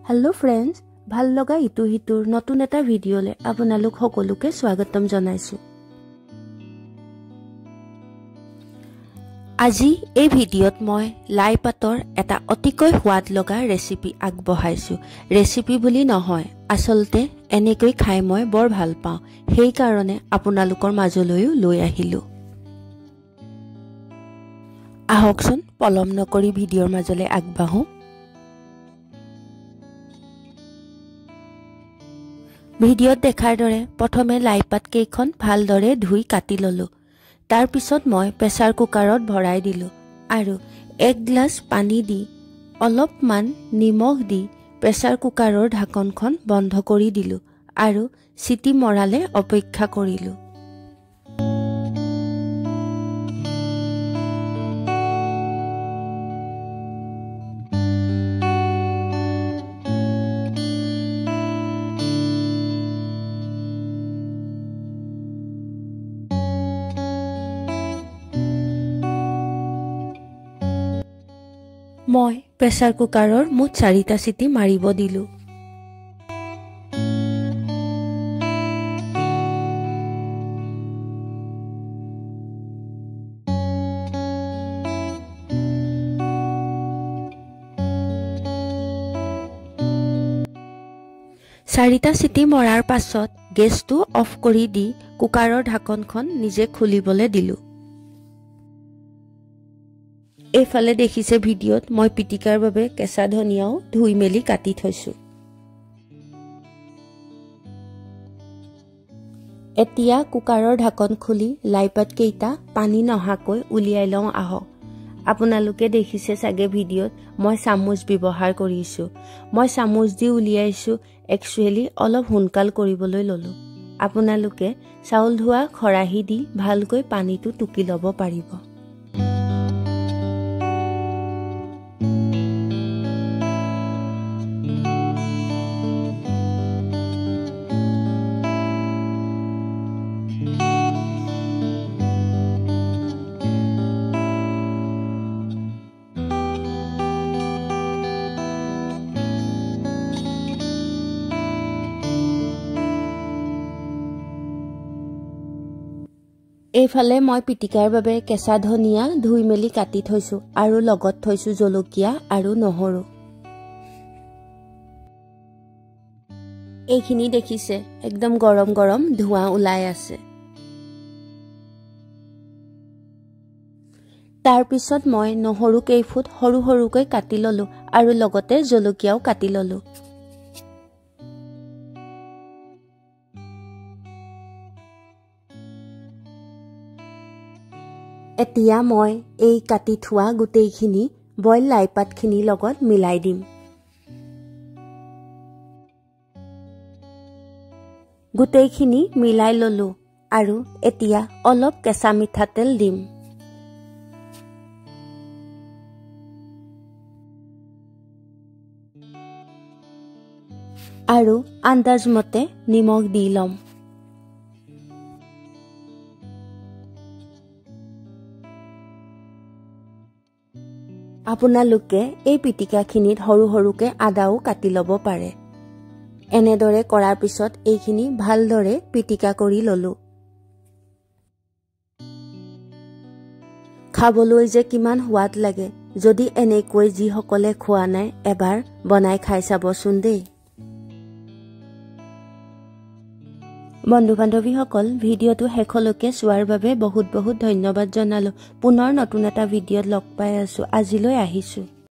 Hello friends ভাল লগা ইটো হিতুৰ নতুন এটা ভিডিঅলে আপোনালোক সকলোকে স্বাগতম জনাইছো। আজি এই ভিডিঅত মই লাই পাতৰ এটা অতিকৈ সোৱাদ লগা ৰেচিপি আগবঢ়াইছো। ৰেচিপি বুলি নহয়, আসলতে এনেকৈ খাই মই বৰ ভাল পাওঁ, সেই কাৰণে আপোনালোকৰ মাজলৈও লৈ আহিলো। আহকচোন পলম নকৰি ভিডিঅৰ মাজলৈ আগবাঢ়ো। ভিডিঅত দেখাৰ দৰে প্ৰথমে লাইপাত কেইখন ভালদৰে ধুই কাটি ললো। তাৰ পিছত মই প্ৰেছাৰ কুকাৰত ভৰাই দিলো আৰু 1 গ্লাছ পানী দি অলপমান নিমখ দি প্ৰেছাৰ কুকাৰৰ ঢাকনখন বন্ধ কৰি দিলো আৰু চিটি মৰালে অপেক্ষা কৰিলো। মই প্ৰেছাৰ কুকাৰৰ মুঠ 4টা চিটি মাৰিব দিলো। চাৰিটা চিটি মৰাৰ পাছত গেছটো অফ কৰি দি কুকাৰৰ ঢাকনখন নিজে খুলিবলৈ দিলো। এইফালে দেখিছে ভিডিঅত মই পিটিকাৰ বাবে কেঁচা ধনিয়াও ধুই মেলি কাটি থৈছো। এতিয়া কুকাৰৰ ঢাকন খুলি লাইপাত কেইটা পানী নহাকৈ উলিয়াই লওঁ আহক। আপোনালোকে দেখিছে চাগে ভিডিঅত মই চামুচ ব্যৱহাৰ কৰিছো। মই চামুচ দি উলিয়াইছো একচুৱেলি অলপ সোনকাল কৰিবলৈ ললো। আপোনালোকে চাউল ধোৱা খৰাহি দি ভালকৈ পানীটো টুকি ল'ব পাৰিব। এইফালে মই পিটিকাৰ বাবে কেঁচা ধনিয়া ধুই মেলি কাটি থৈছো আৰু লগত থৈছো জলকীয়া আৰু নহৰু। এইখিনি দেখিছে একদম গৰম গৰম ধোঁৱা ওলাই আছে। তাৰ পিছত মই নহৰু কেইফুট সৰু সৰুকৈ কাটি ললো আৰু লগতে জলকীয়াও কাটি ললো। এতিয়া মই এই কাটি থোৱা গোটেইখিনি বইল লাইপাতখিনি লগত মিলাই দিম। গোটেইখিনি মিলাই ললো আৰু এতিয়া অলপ কেঁচা মিঠাতেল দিম। আৰু আন্দাজ মতে নিমখ দি লম। আপোনালোকে এই পিটিকাখিনিত সৰু সৰুকে আদাও কাটি ল'ব পাৰে। এনেদৰে কৰাৰ পিছত এইখিনি ভালদৰে পিটিকা কৰি ললো। খাবলৈ যে কিমান সোৱাদ লাগে, যদি এনেকৈ যিসকলে খোৱা নাই এবাৰ বনাই খাই চাবচোন দেই। বন্ধু বান্ধৱীসকল, ভিডিঅ'টো শেষলৈকে চোৱাৰ বাবে বহুত বহুত ধন্যবাদ জনালো। পুনৰ নতুন এটা ভিডিঅ'ত লগ পাই আছো। আজিলৈ আহিছো।